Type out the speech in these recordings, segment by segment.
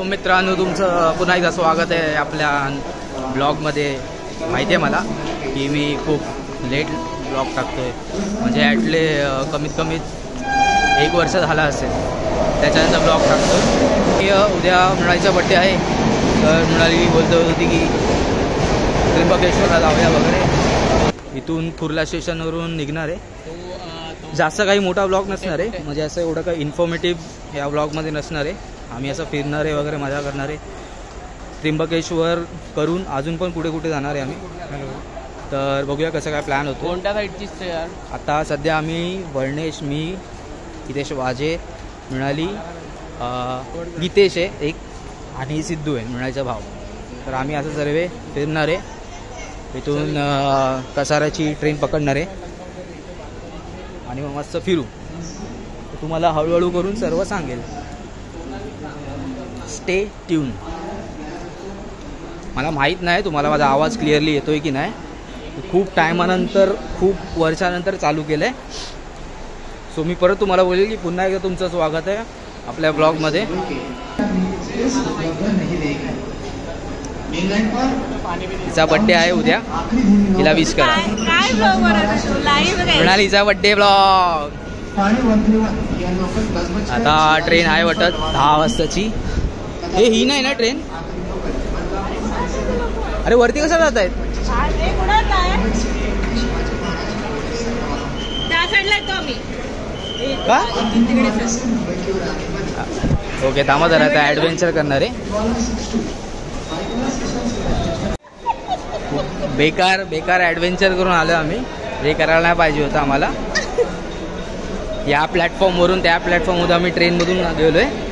मित्रांनो, तुमचं पुन्हा एकदा स्वागत आहे आपल्या ब्लॉगमध्ये. माहिती आहे मला की मी खूप लेट ब्लॉग टाकतोय, म्हणजे ॲटले कमीत कमी 1 वर्ष झाला असेल त्याच्यानंतर ब्लॉग टाकतोय. उद्या मृणालीचा बड्डे आहे, तर मृणाली बोलत होती की त्र्यंबकेश्वरला जाऊया वगैरे. इथून कुर्ला स्टेशनवरून निघणार आहे. जास्त काही मोठा ब्लॉग नसणार आहे, म्हणजे असं एवढं काही इन्फॉर्मेटिव्ह या ब्लॉगमध्ये नसणार आहे. आम्ही असं फिरणार आहे वगैरे, मजा करणार आहे. त्र्यंबकेश्वर करून अजून पण कुठे कुठे जाणार आहे आम्ही. तर बघूया कसं काय प्लॅन होतो. कोणत्या साईडचीच ते यार. आता सध्या आम्ही वर्णेश, मी, हितेश वाजे, मृणाली, गीतेश आहे एक, आणि सिद्धू आहे मृणालीचा भाव. तर आम्ही असं सर्व फिरणार आहे. इथून कसाऱ्याची ट्रेन पकडणार आहे आणि मग मस्त फिरू. तुम्हाला हळूहळू करून सर्व सांगेल. Stay tune. मला माहीत नाही तुम्हाला माझा आवाज क्लिअरली येतोय की नाही. खूप टायमानंतर, खूप वर्षानंतर चालू केलं आहे. सो मी परत तुम्हाला बोलेल की पुन्हा एकदा तुमचं स्वागत आहे आपल्या ब्लॉगमध्ये. तिचा बड्डे आहे उद्या, तिला विश करा. मृणालीचा बड्डे ब्लॉग. आता ट्रेन आहे वाटत 10 वाजताची. हे ही नाही ना ट्रेन. अरे वरती कसं जात आहेत का? ओके, थांबा जरा, आता ॲडव्हेंचर करणार आहे. बेकार ॲडव्हेंचर करून आलो आम्ही. हे करायला नाही पाहिजे होतं आम्हाला. या प्लॅटफॉर्मवरून त्या प्लॅटफॉर्ममध्ये आम्ही ट्रेनमधून गेलो आहे.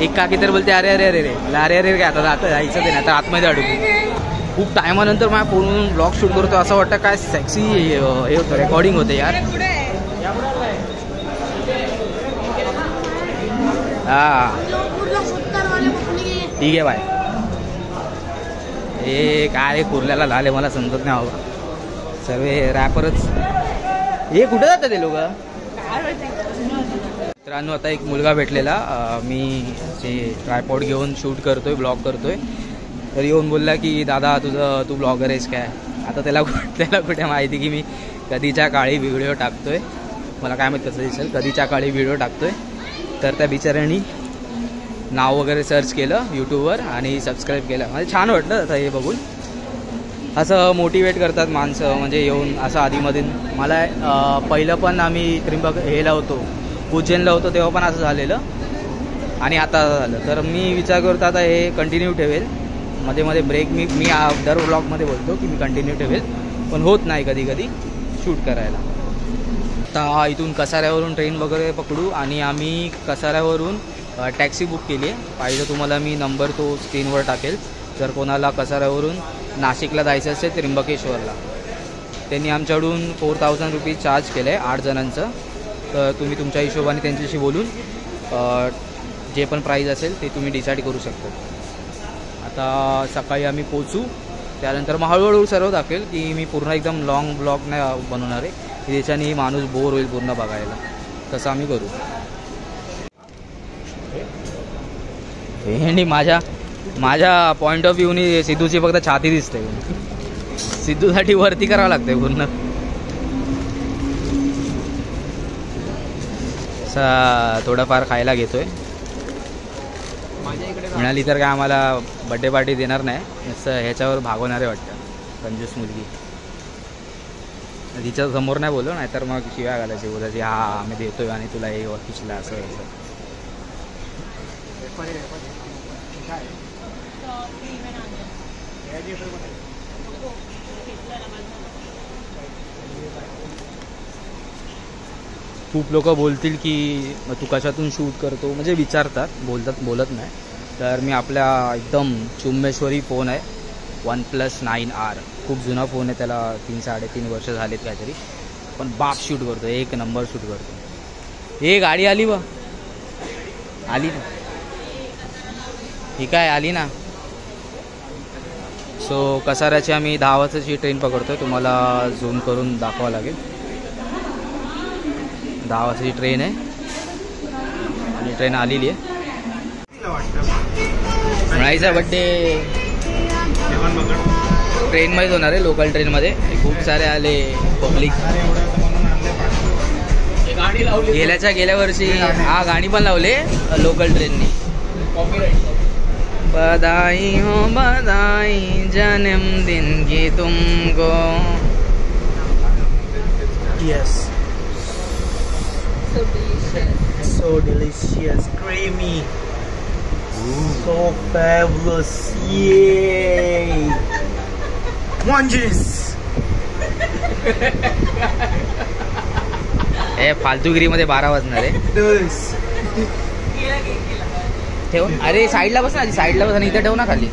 एक काकी तर बोलते अरे अरे अरे रे अरे अरे काय आता जायचं ते नाही तर आतमध्ये अडकू. खूप टायमानंतर माझ्या फोनवरून ब्लॉग शूट करतो. असं वाटतं काय सेक्सी हे होतं, रेकॉर्डिंग होते यार. हां ठीक आहे बाय. हे काय कुर्ल्याला झाले मला समजत नाही हवं. सर्व रॅपरच. हे कुठे जातात ते लोक? मित्रांनो, आता एक मुलगा भेटलेला. मी जे ट्रायपॉड घेऊन शूट करतोय, ब्लॉग करतोय. तर येऊन बोलला की दादा तू ब्लॉगर आहेस काय. आता त्याला कुठे माहिती की मी कधीच्या काळी व्हिडिओ टाकतोय. मला काय माहिती कसं दिसेल, कधीच्या काळी व्हिडिओ टाकतोय. तर त्या बिचाऱ्यांनी नाव वगैरे सर्च केलं यूट्यूबवर आणि सबस्क्राईब केलं. म्हणजे छान वाटलं आता हे बघून. असं मोटिवेट करतात माणसं, म्हणजे येऊन असं आधीमधून. मला पहिलं पण आम्ही हेला होतो, उज्जैनला होतो, तेव्हा पण असं झालेलं आणि आता झालं. तर मी विचार करतो आता हे कंटिन्यू ठेवेल. मध्ये मध्ये ब्रेक मी दर व्लॉगमध्ये बोलतो की मी कंटिन्यू ठेवेल, पण होत नाही कधी कधी शूट करायला. आता इथून कसाऱ्यावरून ट्रेन वगैरे पकडू आणि आम्ही कसाऱ्यावरून टॅक्सी बुक केली आहे. पाहिजे तुम्हाला मी नंबर तो स्क्रीनवर टाकेल. जर कोणाला कसाऱ्यावरून नाशिकला जायचं असेल त्र्यंबकेश्वरला, त्यांनी आमच्याकडून 4000 रुपीज चार्ज केलं आहे 8 जणांचं. तर तुम्ही तुमच्या हिशोबाने त्यांच्याशी बोलून जे पण प्राईज असेल ते तुम्ही डिसाईड करू शकता. आता सकाळी आम्ही पोचू, त्यानंतर मग हळूहळू सर्व दाखवेल की मी पूर्ण एकदम लॉंग ब्लॉग नाही बनवणार आहे. त्याच्याने माणूस बोर होईल पूर्ण बघायला. तसं आम्ही करू. आणि माझ्या पॉईंट ऑफ व्ह्यूनी सिद्धूची फक्त छाती दिसते. सिद्धूसाठी वरती करावं लागते पूर्ण. थोडंफार खायला घेतोय. म्हणाली तर काय आम्हाला बड्डे पार्टी देणार नाही, नुसतं ह्याच्यावर भागवणारे वाटतं. कंजूस मुलगी. तिच्या समोर नाही बोललो, नाहीतर मग शिव्या घालायची, बोलायची हा आम्ही देतोय आणि तुला हे पिचला असं असं. खूप लोक बोलतील की तू कशातून शूट करतो, म्हणजे विचारतात, बोलत नाही. तर मी आपल्या एकदम चुम्मेश्वरी फोन आहे, OnePlus 9R. खूप जुना फोन आहे, त्याला 3-3.5 वर्ष झालेत काहीतरी, पण बाप शूट करतो, एक नंबर शूट करतो. हे गाडी आली आली ना, ही काय आली ना. सो कसाऱ्याची आम्ही 10 वाजताची ट्रेन पकडतोय. तुम्हाला झूम करून दाखवावं लागेल. 10 वाजताची ट्रेन आहे आणि ट्रेन आलेली आहे. मृणालीचा बड्डे ट्रेनमध्येच होणार आहे, लोकल ट्रेनमध्ये. खूप सारे आले पब्लिक. गेल्या वर्षी हा गाणी पण लावले लोकल ट्रेननी. बधाई हो बधाई जन्मदिन की तुमको. Yes. So delicious, creamy. So fabulous. Yay! Munchies. हे फालतूगिरी मध्ये 12 वाजणार आहे. ठेव. अरे साईडला बस ना, आधी साईडला बस आणि इथे ठेव ना खाली.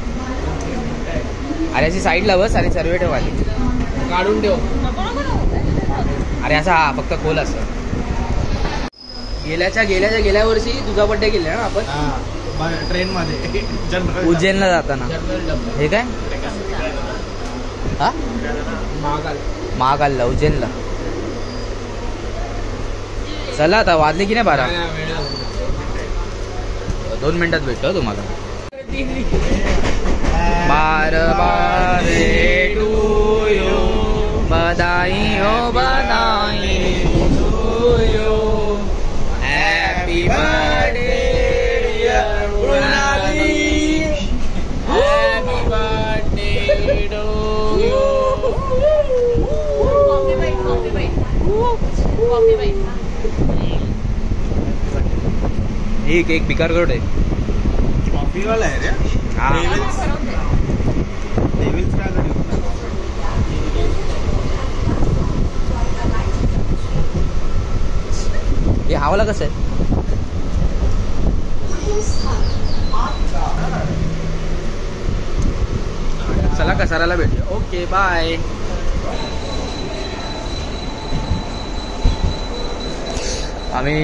अरे अशी साईडला बस आणि सर्व ठेव खाली. काढून ठेव. अरे असा हा फक्त खोल असं. गेल्या वर्षी तुझा बड्डे केला ना आपण ट्रेन मध्ये उज्जैनला जाताना. हे काय हा महाकालला उज्जैनला. चला आता वाजले की नाही 12. 2 मिनिटात भेटतो तुम्हाला. 12 टू यू. बधाई हो बधाई to you. Happy birthday Mrunali. Happy birthday to you. ही केक बिकार करोड आहे. कॉफी वाला आहे रे. हा हे हवाला कसं आहे. चला कसाराला भेटूया. Okay bye. आम्ही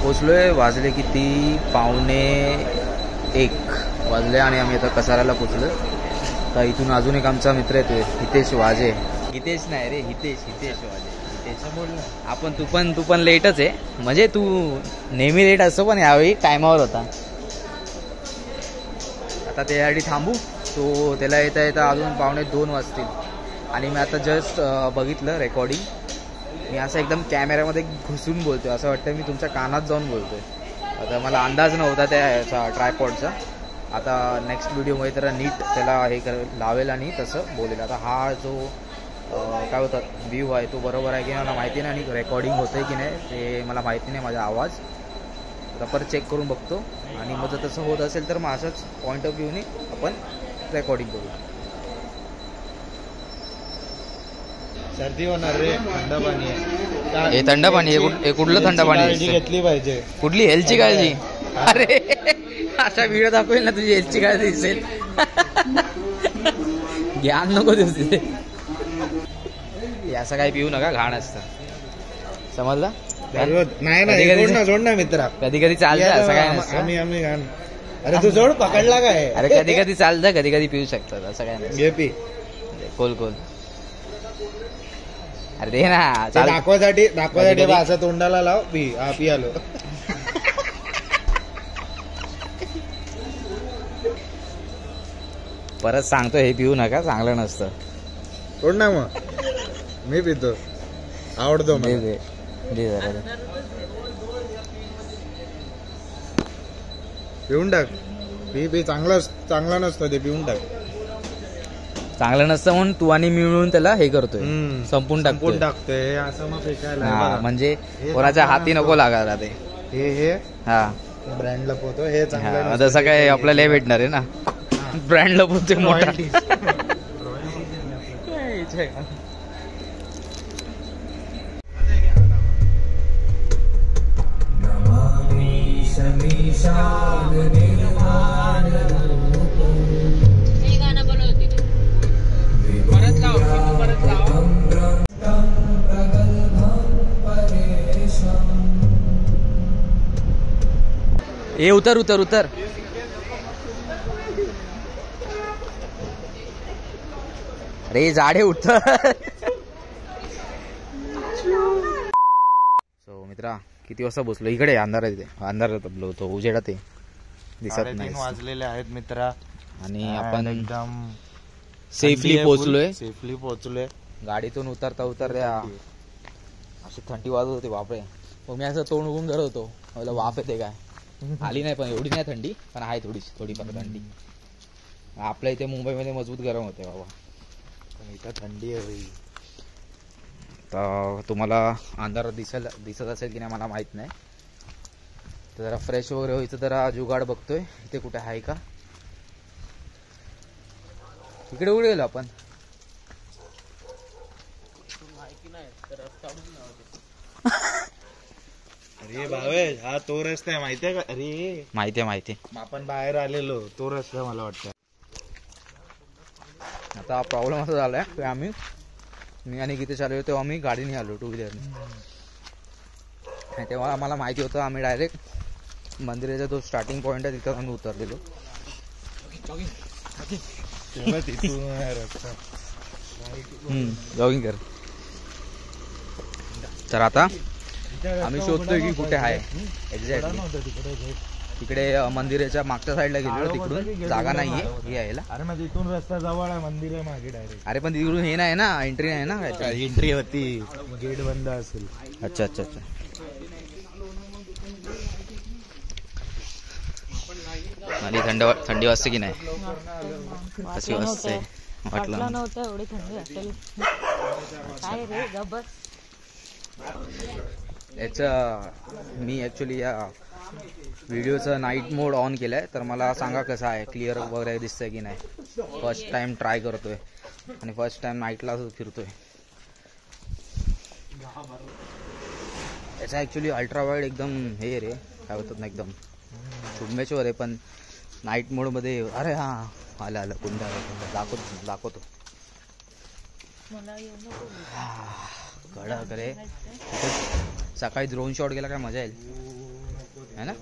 पोचलोय. वाजले किती 12:45 वाजले आणि आम्ही आता कसाराला पोचलो. तर इथून अजून एक आमचा मित्र येतोय हितेश वाजे. हितेश नाही रे, हितेश वाजे. आपण तू पण लेटच आहे. म्हणजे तू नेहमी लेट असतो पण यावेळी टायमावर होता. आता त्यासाठी थांबू. तो त्याला येता अजून 1:45 वाजतील. आणि मी आता जस्ट बघितलं रेकॉर्डिंग. मी असं एकदम कॅमेऱ्यामध्ये घुसून बोलतोय. असं वाटतं मी तुमच्या कानात जाऊन बोलतोय. आता मला अंदाज नव्हता त्या ट्रायपॉडचा. आता नेक्स्ट व्हिडिओमध्ये तर नीट त्याला हे लावेल आणि तसं बोलेल. आता हा जो काय होतात व्ह्यू आहे तो बरोबर आहे की मला माहिती नाही. आणि रेकॉर्डिंग होतं की नाही ते मला माहिती नाही. माझा आवाज आता परत चेक करून बघतो. आणि मग जर तसं होत असेल तर मग असंच पॉईंट ऑफ व्ह्यूने आपण रेकॉर्डिंग करू. सर्दी होणार रे. थंड पाणी आहे. हे थंड पाणी आहे. कुठलं थंड पाणी काळजी घेतली पाहिजे. कुठली हेल्थची काळजी. अरे असा व्हिडिओ दाखवेल ना तुझी हेल्थची काळजी दिसेल. ज्ञान नको देऊ तिथे. असं काही पिऊ नका, घाण असतं. समजलं नाही जोड ना मित्रा. कधी कधी चालतं असं काय नसतं. आम्ही घाण. अरे तू जोड पकडला काय. अरे कधी कधी चालतं, कधी कधी पिऊ शकतात. असं काय नसतं. घे पी. कोल अरे दे ना. दाखवासाठी असं तोंडाला लाव. पी आलो. परत सांगतो हे पिऊ नका, चांगलं नसतं. सोड ना मग. मी पितो, आवडतो मला. दे जरा. पिऊन टाक. पी चांगला नसतं ते. पिऊन टाक. चांगलं नसतं म्हणून तू आणि मी मिळून त्याला हे करतोय. संपून टाकतोय असं मग फेकायला. म्हणजे कोणाच्या हाती नको लागायला ते. हे हा ब्रँड लपवतो. हे चांगलं तसं काय आपल्याला हे भेटणार आहे ना. ब्रँड लपवतोय मोठा. ए उतर. अरे झाडे उतर. सो मित्रा किती वाजता बसलो. इकडे अंधारात. अंधारात होतो. उजेडात दिसत नाही. 3:30 वाजलेले आहेत मित्रा. आणि आपण एकदम सेफली पोहोचलोय. सेफली पोहोचलोय. गाडीतून उतरता उतरत्या अशी थंडी वाजत होती बापरे. मग मी असं तोंड उघडून करत होतो, मला वाफ येते काय. आली नाही पण एवढी नाही थंडी, पण आहे थोडीफार थंडी. आपल्या इथे मुंबईमध्ये मजबूत गरम होते बाबा, पण इथं थंडी आहे. तर तुम्हाला अंधारात दिसत असेल की नाही मला माहित नाही. तर जरा फ्रेश वगैरे व्हायचं, जरा जुगाड बघतोय इथे कुठे आहे का. इकडे कुठे गेलो आपण. अरे भावेश, हा तो रस्ता आहे माहितीये का. अरे माहिती आपण बाहेर आलेलो तो रस्ता मला वाटतं. आता प्रॉब्लेम असा झालाय की मी आणि गीतेश आलेलो तेव्हा आम्ही गाडीने आलो, टू व्हीलरने. तेव्हा आम्हाला माहिती होतं, आम्ही डायरेक्ट मंदिराचा जो स्टार्टिंग पॉईंट आहे तिथं आम्ही उतरलेलो. जॉगिंग कर. तर आता आम्ही शोधतोय की कुठे आहे एक्झॅक्टली. तिकडे मंदिराच्या मागच्या साईडला गेलो, तिकडून जागा नाहीये यायला. अरे मग इथून रस्ता जवळ आहे, मंदिर आहे मागे डायरेक्ट. अरे पण तिकडून हे नाही ना, एंट्री नाही ना काय. एंट्री होती, गेट बंद असेल. अच्छा. आणि थंडी वाजते की नाही. कशी वाजते वाटलं नव्हतं एवढी थंडी असेल. काय रे गबस. मी ॲक्च्युली या व्हिडिओचं नाईट मोड ऑन केलाय, तर मला सांगा कसं आहे, क्लिअर वगैरे दिसतंय की नाही. फर्स्ट टाइम ट्राय करतोय आणि फर्स्ट टाइम नाईटला फिरतोय. याचा ॲक्च्युली अल्ट्रा वाईड एकदम हे रे काय होतात ना, एकदम झुम्मेश्वर आहे. पण नाईट मोडमध्ये अरे हां आलं कुंडा दाखवतो. कडक रे. सकाळी ड्रोन शॉट गेला काय मजा येईल है ना.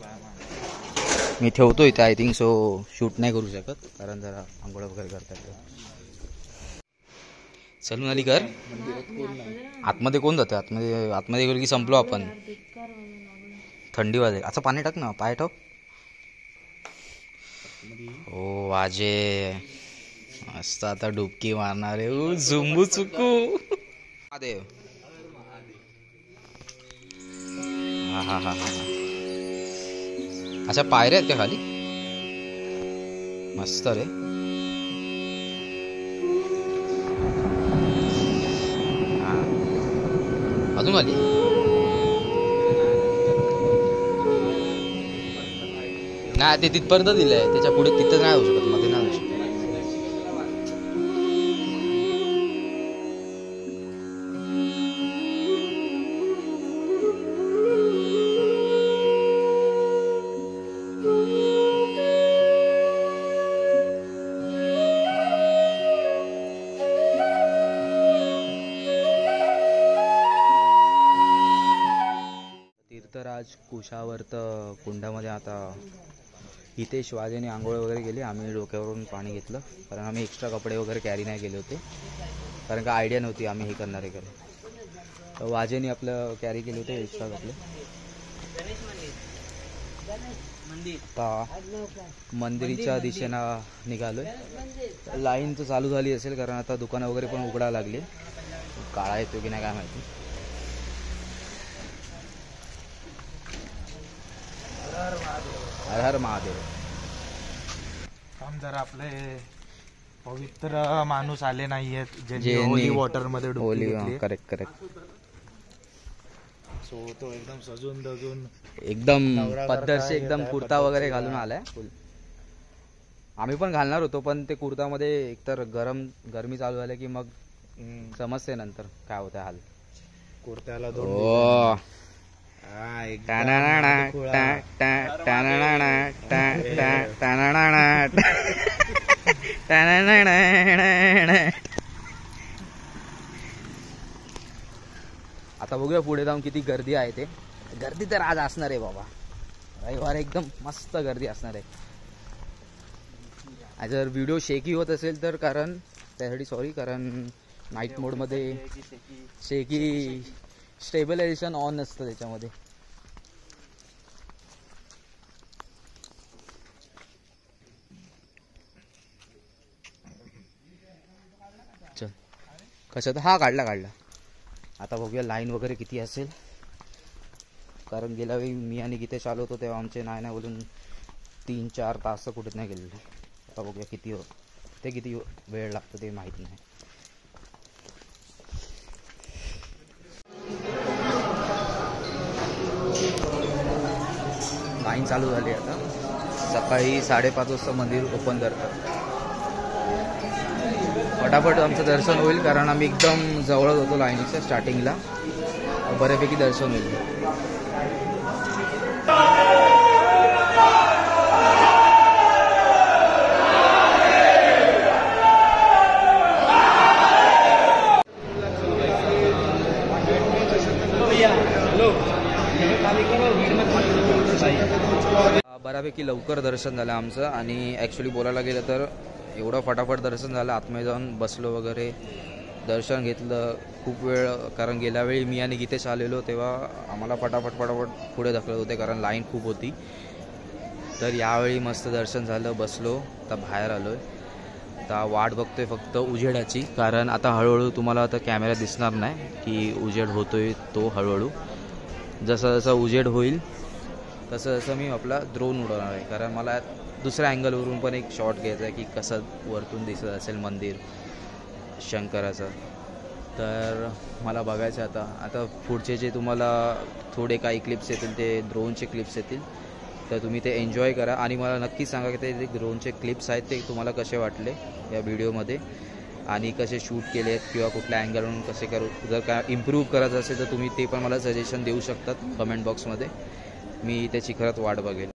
मी ठेवतो इथे, आय थिंक सो शूट नाही करू शकत कारण जरा आंघोळ वगैरे करतात. चलून आली कर. आतमध्ये कोण जातं. आतमध्ये गेलो की संपलो आपण. थंडी वाजेल. असं पाणी टाक ना, पाय टाक. ओ वाजे मस्त आता डुबकी मारणार आहे. झुंबू चुकू देव. हा. अच्छा पायऱ्या आहेत का खाली. मस्त रे. अजून आली. नाही ते तिथपर्यंत दिलंय, त्याच्या पुढे तिथं नाही होऊ शकत, मध्ये नाही होऊ शकत. तीर्थराज कुशावर्त कुंडामध्ये आता हितेश वाजेने आंघोळ वगैरे केली. आम्ही डोक्यावरून पाणी घेतलं कारण आम्ही एक्स्ट्रा कपडे वगैरे कॅरी नाही केले होते, कारण का आयडिया नव्हती आम्ही हे करणार आहे कारण. तर वाजेने आपलं कॅरी केले होते एक्स्ट्रा कपडे. आता मंदिराच्या दिशेनं निघालोय. लाईन तर चालू झाली असेल कारण आता दुकानं वगैरे पण उघडायला लागली. काळा येतो की नाही काय माहिती. हर हर महादेव. काम जरा आपले पवित्र माणूस आले नाहीयेत जे होली वॉटर मध्ये डुबकी घेतली. करेक्ट. सो तो एकदम सजून दजून एकदम पद्धतशीर एकदम कुर्ता वगैरे घालून आलाय. आम्ही पण घालणार होतो पण ते कुर्तामध्ये एकतर गरमी चालू झाली की मग समजते नंतर काय होतं हाल. कुर्त्याला ओ आता बघूया पुढे जाऊन किती गर्दी आहे ते. गर्दी तर आज असणार आहे बाबा, रविवार एकदम मस्त गर्दी असणार आहे. जर व्हिडिओ शेकी होत असेल तर कारण त्यासाठी सॉरी, कारण नाईट मोडमध्ये शेकी स्टेबलायझेशन ऑन नसतं त्याच्यामध्ये. कशात? हा काढला. आता बघूया लाईन वगैरे किती असेल, कारण गेल्या वेळी मी आणि गीतेश चालू होतो तेव्हा आमचे नाही बोलून 3-4 तास कुठेच नाही गेलेले. आता बघूया किती वेळ लागतो ते माहीत नाही. लाईन चालू झाली आता. सकाळी 5:30 वाजता मंदिर ओपन करतात. फटाफट आमचं दर्शन होईल, कारण आम्ही एकदम जवळच होतो लाईनीच्या स्टार्टिंगला. बऱ्यापैकी दर्शन होईल. बऱ्यापैकी लवकर दर्शन झालं आमचं. आणि ॲक्च्युली बोलायला गेलं तर एवढं फटाफट दर्शन झालं. आतमध्ये जाऊन बसलो वगैरे, दर्शन घेतलं खूप वेळ, कारण गेल्या वेळी मी आणि गीतेश आलेलो तेव्हा आम्हाला फटाफट पुढे ढकलत होते, कारण लाईन खूप होती. तर यावेळी मस्त दर्शन झालं, बसलो. आता बाहेर आलो आहे. आता वाट बघतोय फक्त उजेडाची, कारण आता हळूहळू तुम्हाला आता कॅमेरा दिसणार नाही की उजेड होतोय तो. हळूहळू जसं उजेड होईल तसं मी आपला ड्रोन उडवणार आहे, कारण मला दुसऱ्या अँगलवरून पण एक शॉट घ्यायचा आहे की कसं वरतून दिसत असेल मंदिर शंकराचं. तर मला बघायचं आता पुढचे जे तुम्हाला थोडे काही क्लिप्स येतील ते ड्रोनचे क्लिप्स येतील, तर तुम्ही ते एन्जॉय करा. आणि मला नक्की सांगा की ते जे ड्रोनचे क्लिप्स आहेत ते तुम्हाला कसे वाटले या व्हिडिओमध्ये, आणि कसे शूट केले आहेत किंवा कुठल्या अँगलवरून कसे करू. जर काय इम्प्रूव्ह करायचं असेल तर तुम्ही ते पण मला सजेशन देऊ शकतात कमेंट बॉक्समध्ये. मी त्याची खरंच वाट बघेल.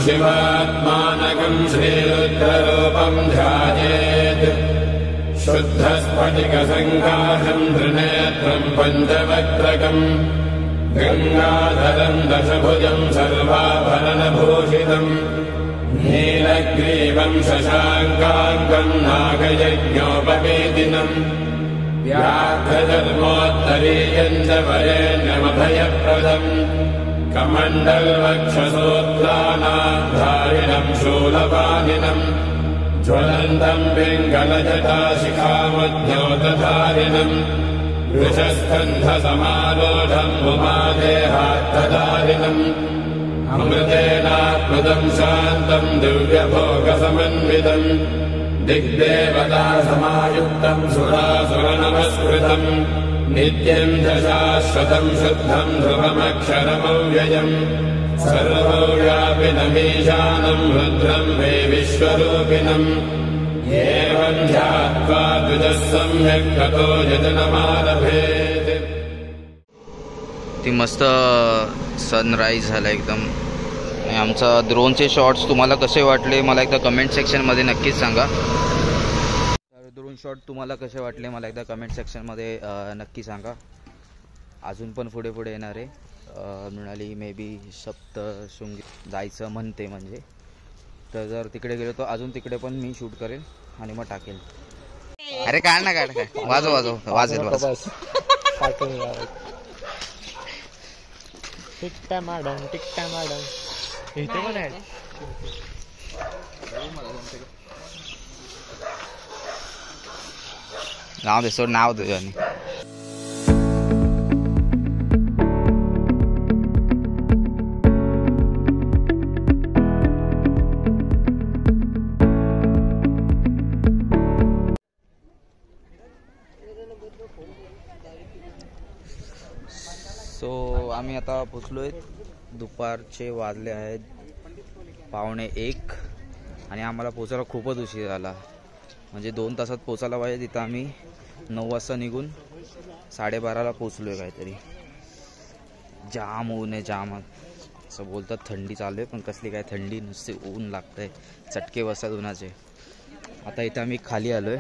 शिवात्मानकं श्रीरुद्ररूपं ध्यायेत् शुद्धस्फटिकसङ्काशं त्रिनेत्रं पञ्चवक्त्रकं गङ्गाधरं दशभुजं सर्वाभरणभूषितं नीलग्रीवं शशाङ्काङ्कं नागयज्ञोपवेदिनं व्याघ्रधर्मोत्तरीयं च वरेण्यमभयप्रदम् कमण्डलवक्षसूत्राणाधारिणं शूलपाणिनं ज्वलन्तं पिङ्गलजटाशिखामद्योतधारिणं वृषस्कन्धसमारूढं उमादेहात्तधारिणम् अमृतेनात्मदं शान्तं दिव्यभोगसमन्वितं दिग्देवतासमायुक्तं सुरासुरनमस्कृतं नित्यं च शाश्वतं शुद्धं ध्रुवमक्षरमव्ययम् सर्वव्यापिनमीशानं रुद्रं वे विश्वरूपिणम् एवं ध्यात्वा द्विजः सम्यक् ततो यजनमारभेत्. ती मस्त सनराईज झाला एकदम. आमचा ड्रोनचे शॉट्स तुम्हाला कसे वाटले मला एकदा कमेंट सेक्शनमध्ये नक्कीच सांगा. ड्रोन शॉट तुम्हाला कसे वाटले मला एकदा कमेंट सेक्शनमध्ये नक्की सांगा. अजून पण पुढे येणार आहे. मृणाली मे बी सप्तशृंगी जायचं म्हणते, म्हणजे तर जर तिकडे गेलो तर अजून तिकडे पण मी शूट करेल आणि मग टाकेल. अरे काढ ना वाजव वाजेल. टिकटा मॅडम इथे पण आहे. नाव दे, सोड नाव दे. आणि सो आम्ही आता पोचलोय. दुपारचे वाजले आहेत 12:45 आणि आम्हाला पोचायला खूपच उशीर झाला. म्हणजे 2 तासात पोचायला पाहिजे. तिथं आम्ही 9 वाजता निघून 12:30ला पोचलोय काहीतरी. जाम ऊन आहे, जाम असं बोलतात. थंडी चालू आहे पण कसली काय थंडी, नुसते ऊन लागतंय, चटके बसतात उन्हाचे. आता इथं आम्ही खाली आलोय.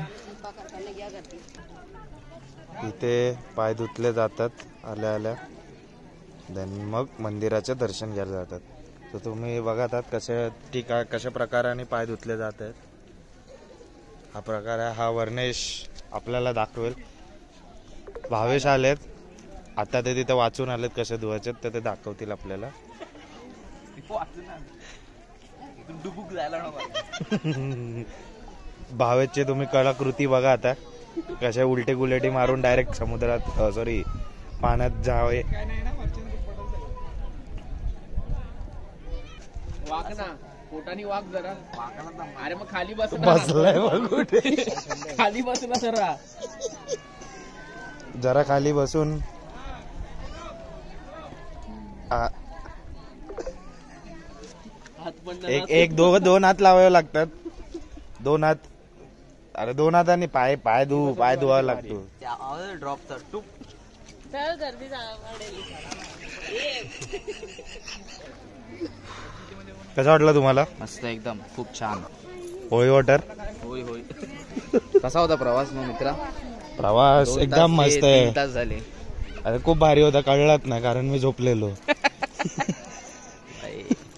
इथे पाय धुतले जातात आल्या देन मग मंदिराचे दर्शन घ्यायला जातात. तर तुम्ही बघत आहात कशा प्रकाराने पाय धुतले जात आहेत. हा प्रकार आहे. हा वर्णेश आपल्याला दाखवेल. भावेश आलेत आता, ते तिथे वाचून आलेत कसे धुवायचे तर ते दाखवतील आपल्याला. भावेशचे तुम्ही कलाकृती बघा आता, कशा उलटे गुलेटी मारून डायरेक्ट समुद्रात सॉरी पाण्यात जावे. वाक ना पोटानी वाक जरा. अरे मग खाली बस. बसलाय बघ कुठे. खाली बस ना जरा. जरा खाली बसून एक दोन हात लावावे लागतात. 2 हात. अरे 2 हातांनी पाय धुवावा लागतो. ड्रॉप तर टूप. चल गर्दी वाढेल. कसा वाटला तुम्हाला? मस्त एकदम खूप छान. होय वॉटर. होय होय. कसा होता प्रवास मग मित्रा? प्रवास 2 एकदम तास मस्त ते आहे. 3 तास झाले. अरे खूप भारी होता, कळलाच नाही कारण मी झोपलेलो.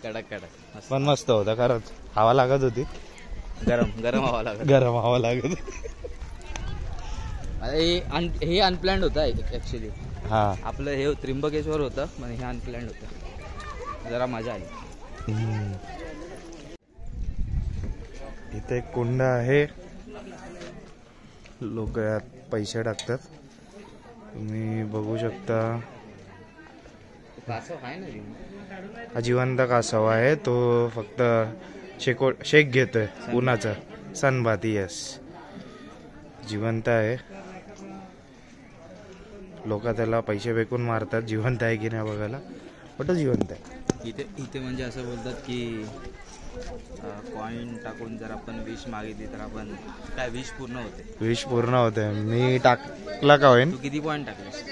कडक कडक पण मस्त होता खरंच. हवा लागत होती. गरम हवा लागत. गरम हवा लागत होती. हे अनप्लॅन्ड होतं ऍक्च्युली. हा आपलं हे त्र्यंबकेश्वर होतं पण हे अनप्लॅन्ड होतं. जरा मजा आली. इथे एक कुंड आहे, लोक यात पैसे टाकतात. तुम्ही बघू शकता. कासव आहे ना. हा जिवंत कासव आहे. तो फक्त शेक घेतोय उन्हाचा. सनबाथ. यस, जिवंत आहे. लोक त्याला पैसे फेकून मारतात जिवंत आहे की नाही बघायला. पण जिवंत आहे. इथे म्हणजे असं बोलतात की कॉईन टाकून जर आपण विश मागितली तर आपण काय विश पूर्ण होते. विश पूर्ण होते. मी टाकला का होईन. तू किती पॉईंट टाकलेस?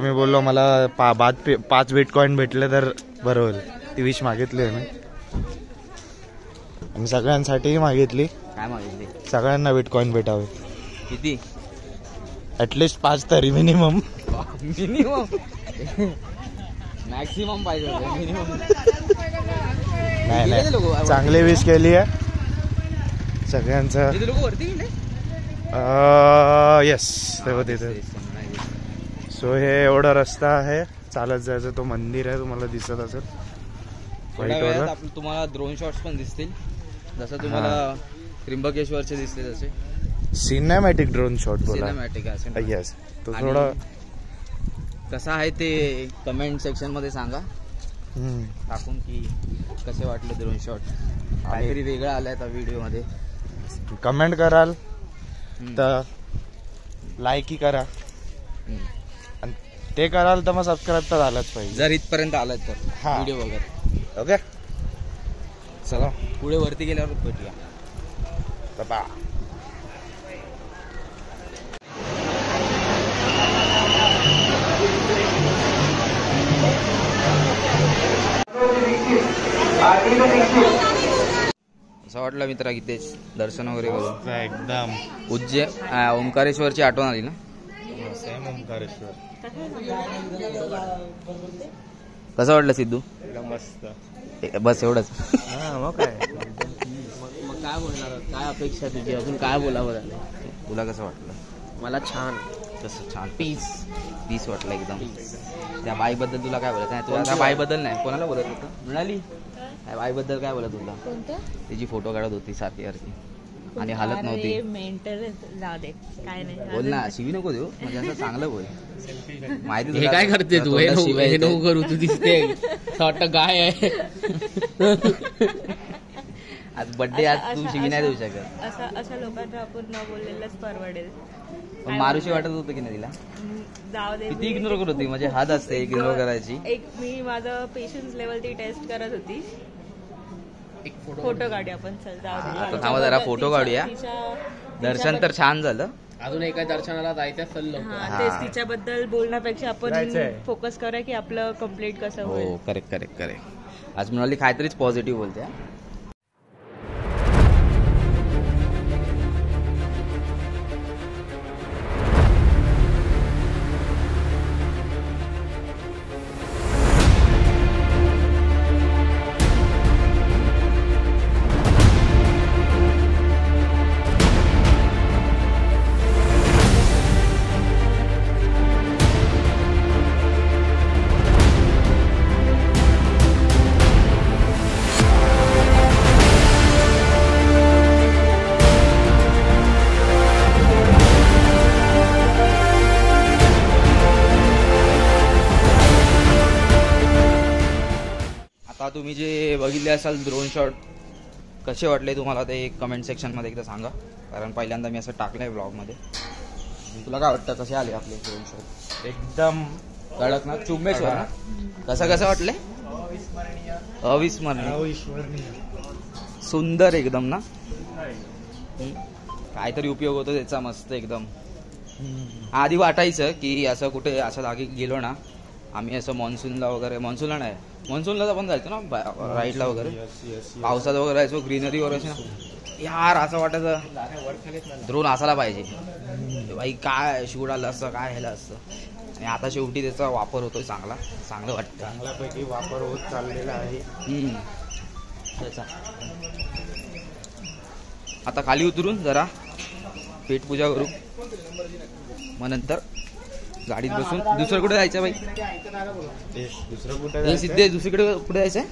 मी बोललो मला 5 बिटकॉइन भेटले तर बरं होईल. ती विश मागितली आहे मी सगळ्यांसाठीही मागितली. काय मागितली? सगळ्यांना बिटकॉइन भेटावे. किती? ऍटलिस्ट 5 तरी मिनिमम. मॅक्सिमम पाहिजे होतं. मिनिमम नाही चांगली विश केली आहे सगळ्यांचं. लोक वरती गेले. येस तेव्हा तिथे. सो हे एवढा रस्ता आहे चालत जायचं. तो मंदिर आहे तुम्हाला दिसत असेल. तुम्हाला ड्रोन शॉट्स पण दिसतील जसं तुम्हाला त्र्यंबकेश्वरचे दिसते तसे. सिनेमॅटिक ड्रोन शॉट बोला. सिनेमॅटिक आहे. येस. तो थोडा कसा आहे ते कमेंट सेक्शन मध्ये सांगा टाकून की कसे वाटले ड्रोन शॉट. काहीतरी वेगळं आलंय त्या व्हिडिओ मध्ये. कमेंट कराल तर लाईक करा. आणि ते कराल तर मग सबस्क्राईब तर झालंच पाहिजे जर इथपर्यंत आलात तर व्हिडिओ बघत. ओके चला पुढे वरती गेल्यावर भेटूया. बाबा. असं वाटलं मित्रा इथेच दर्शन वगैरे करून एकदम ओंकारेश्वरची आठवण आली ना. सेम ओंकारेश्वर. कसं वाटलं सिद्धू? मस्त. बस एवढंच. मग काय मग काय बोलणार? काय अपेक्षा तुझी? अजून काय बोलावं झालं? तुला कसं वाटलं? मला छान. कसं छान. पीस वाटलं एकदम. त्या बाईबद्दल तुला काय बोलत नाही? तुला त्या बाईबद्दल नाही कोणाला बोलत होतं? मिळाली बाईबद्दल काय बोलत होता? तिची फोटो काढत होती सारखी आणि हालत नव्हती. मेंटल जाऊ दे काय नाही. बोल ना, शिवी नको देऊ. म्हणजे असं चांगलं बोल. माहिती हे काय करते तू? हे नको करू. तू दिसते वाटतं गाय आहे. आज बर्थडे. आज तू शिवी नाही देऊ शकत. अशा लोकांना आपण न बोललेलंच परवडेल. पण मारुशी वाटत होतं की नाही तिला? जाऊ दे. किती इग्नोर करत होती. म्हणजे हात असते इग्नोर करायची. मी माझं पेशन्स लेवल ती टेस्ट करत होती. एक फोटो काढूया आपण. चल जाऊ दे. आता थांबा जरा फोटो काढूया. दर्शन तर छान झालं. अजून एका दर्शनाला जायचं सल्लो. तेच तिच्याबद्दल बोलण्यापेक्षा आपण फोकस करूया की आपलं कम्प्लीट कसं होईल. हो करेक्ट. आज म्हणाली काहीतरीच पॉझिटिव्ह बोलते. आता तुम्ही जे बघितले असाल ड्रोन शॉट कसे वाटले तुम्हाला ते कमेंट सेक्शनमध्ये एकदा सांगा, कारण पहिल्यांदा मी असं टाकलं आहे ब्लॉगमध्ये. तुला काय वाटतं कसे आले आपले ड्रोन शॉट? एकदम कडक ना, चुंबेश्वर ना. कसं वाटले? अविस्मरणीय, सुंदर एकदम ना. काहीतरी उपयोग होतो त्याचा मस्त एकदम. आधी वाटायचं की असं कुठे असं जागी गेलो ना आम्ही, असं मान्सूनला नाही, मान्सूनला पण जायचो ना राईडला वगैरे, पावसात वगैरे जायचो, ग्रीनरी वगैरे ना यार, असं वाटायचं ड्रोन असायला पाहिजे बाई, काय शूट आलं असतं, काय ह्याला असतं. आणि आता शेवटी त्याचा वापर होतोय चांगलं वाटतं, चांगल्यापैकी वापर होत चाललेला आहे त्याचा. आता खाली उतरून जरा पेटपूजा करू, मग नंतर गाडीत बसून दुसरं कुठे जायचं बाई? दुसरं कुठे सिद्धे दुसरीकडे कुठे जायचंय?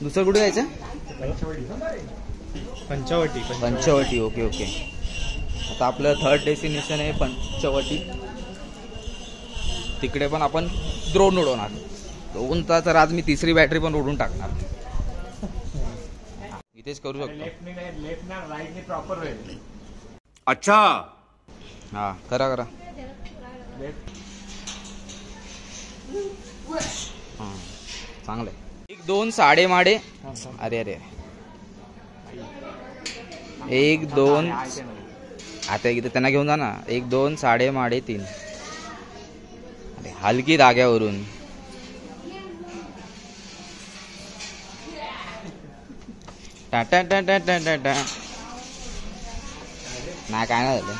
दुसरं कुठे जायचं? पंचवटी. ओके. आता आपलं थर्ड डेस्टिनेशन आहे पंचवटी. तिकडे पण आपण ड्रोन उडवणार 2 तास. तर आज मी तिसरी बॅटरी पण उडून टाकणार. इथेच करू शकतो. अच्छा, हा करा. हां चांगलं आहे. 1 2 साडेमाडे. अरे 1 2. आता इथे त्यांना घेऊन जा ना. 1 2 साडेमाडे 3. अरे हलकी धाग्यावरून. टाटा नाही काय नाही झालं.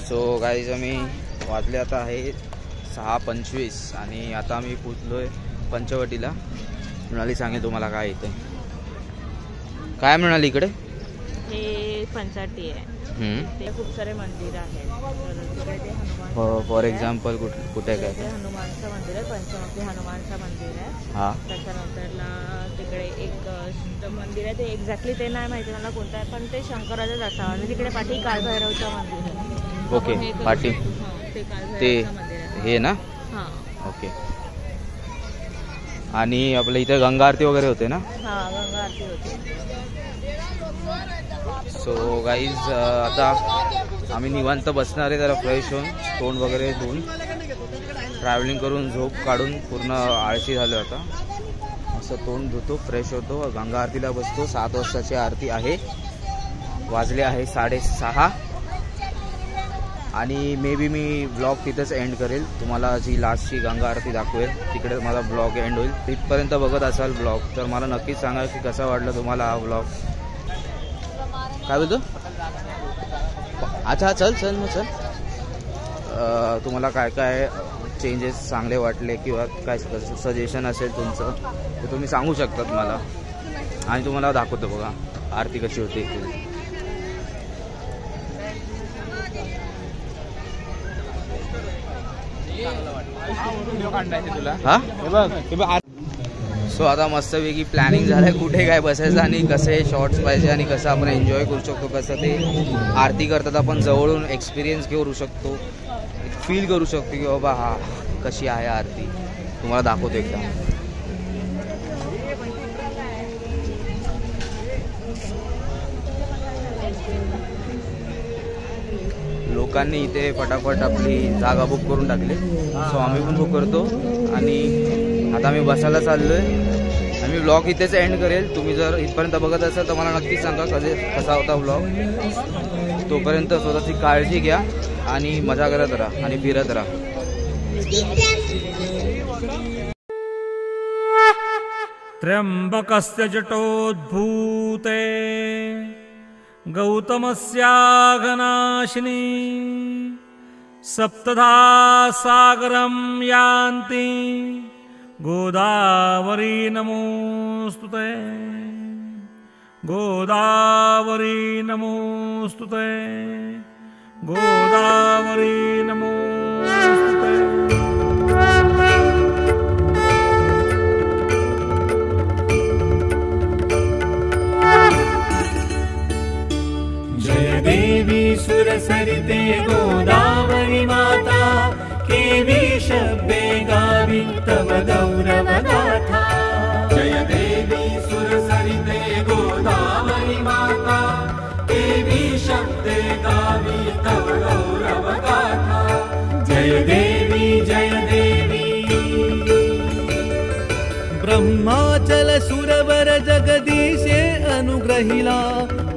सो गाईज आम्ही वाजले आता आहे 6:25 आणि आता आम्ही पोचलोय पंचवटीला. मृणाली सांगेल तुम्हाला काय येते. काय म्हणाली इकडे? हे पंचाटी आहे. ते खूप सारे मंदिर आहेत. तिकडे ते हनुमान, फॉर एक्झाम्पल कुठे काय? ते हनुमानचं मंदिर आहे, पंचमुखी हनुमानचं मंदिर आहे. हां, त्याच्यानंतरला तिकडे एक मंदिर आहे, ते एक्झॅक्टली ते नाही माहिती मला कोणतं आहे, पण ते शंकराचंच असावं. आणि तिकडे पाठी कालभैरवचं मंदिर आहे. ओके. पाटी ते ते कालभैरवचं मंदिर आहे. हे ना. हां ओके. आणि आपल्या इथे गंगा आरती वगैरे होते ना. हां, गंगा आरती होती. सो गाईज आता आम्ही निवांत बसणार आहे, जरा फ्रेश होऊन तोंड वगैरे धुवून, ट्रॅव्हलिंग करून झोप काढून पूर्ण आळशी झालो. आता असं तोंड धुतो, फ्रेश होतो, गंगा आरतीला बसतो. 7 वाजताची आरती आहे. वाजले आहे 6:30 आणि मे बी मी ब्लॉग तिथेच एंड करेल. तुम्हाला जी लास्टची गंगा आरती दाखवेल तिकडे माझा ब्लॉग एंड होईल. तिथपर्यंत बघत असाल ब्लॉग तर मला नक्कीच सांगा की कसा वाटला तुम्हाला हा ब्लॉग. काय बोलतो? अच्छा चल मग चल. तुम्हाला काय काय चेंजेस चांगले वाटले किंवा काय सजेशन असेल तुमचं ते तुम्ही सांगू शकतात मला, आणि तुम्हाला दाखवतो बघा आरती कशी होते. हा, सो आता मस्तपैकी प्लॅनिंग झालंय कुठे काय बसायचं आणि कसे शॉर्ट्स पाहिजे आणि कसं आपण एन्जॉय करू शकतो, कसं ते आरती करतात आपण जवळून एक्सपिरियन्स घेऊ शकतो, फील करू शकतो की बाबा हा कशी आहे आरती. तुम्हाला दाखवतो एकदा. लोकांनी इथे फटाफट आपली जागा बुक करून टाकली. सो आम्ही पण बुक करतो आणि आता आम्ही बसायला चाललोय. आम्ही ब्लॉग इथेच एंड करेल. तुम्ही जर इथपर्यंत बघत असाल तर मला नक्कीच सांगा कसा होता ब्लॉग. तोपर्यंत स्वतःची काळजी घ्या आणि मजा करत राहा आणि फिरत राहा. त्र्यंबकस्य जटोद्भूते गौतमस्याघनाशिनी सप्तधा सागरं यान्ति गोदावरी नमोस्तुते गोदावरी नमोस्तुते गोदावरी नमोस्तुते। जय देवी सुरसरिते गोदावरी माता केवी शब्दे गावी तव गौरव गाथा। जय देवी सुरसरिते गोदावरी माता केवी शब्दे गावी तव गौरव गाथा। जय देवी जय देवी। ब्रह्माचल सुरवर जगदीशे अनुग्रहिला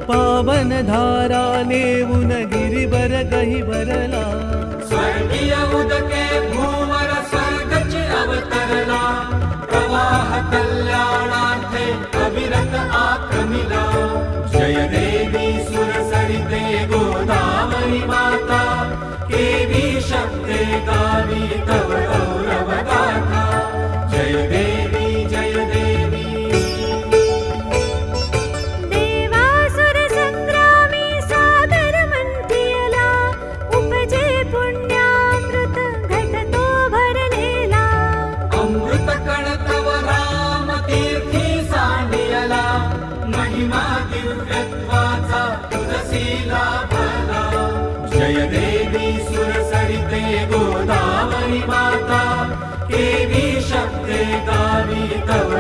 पावन धारा नेऊन गिरिवर गहिवरला। स्वर्गीय उदके भूवर स्वर्गच अवतरला प्रवाह कल्याणार्थे अविरत आक्रमिला। जय देवी सुरसरिते गोदावरी माता केवी शब्दे गावी तव गौरव गाथा। जय देवी जय देवी। देवासुर संग्रामी सागर मंथियला उपजे पुण्यामृत घटतो भरलेला। अमृत कण तव राम तीर्थी सांडियला महिमा दिव्यत्वाचा तुझसीला भला। जय देवी सुरसरिते गोदावरी माता केवी शब्दे गावी तव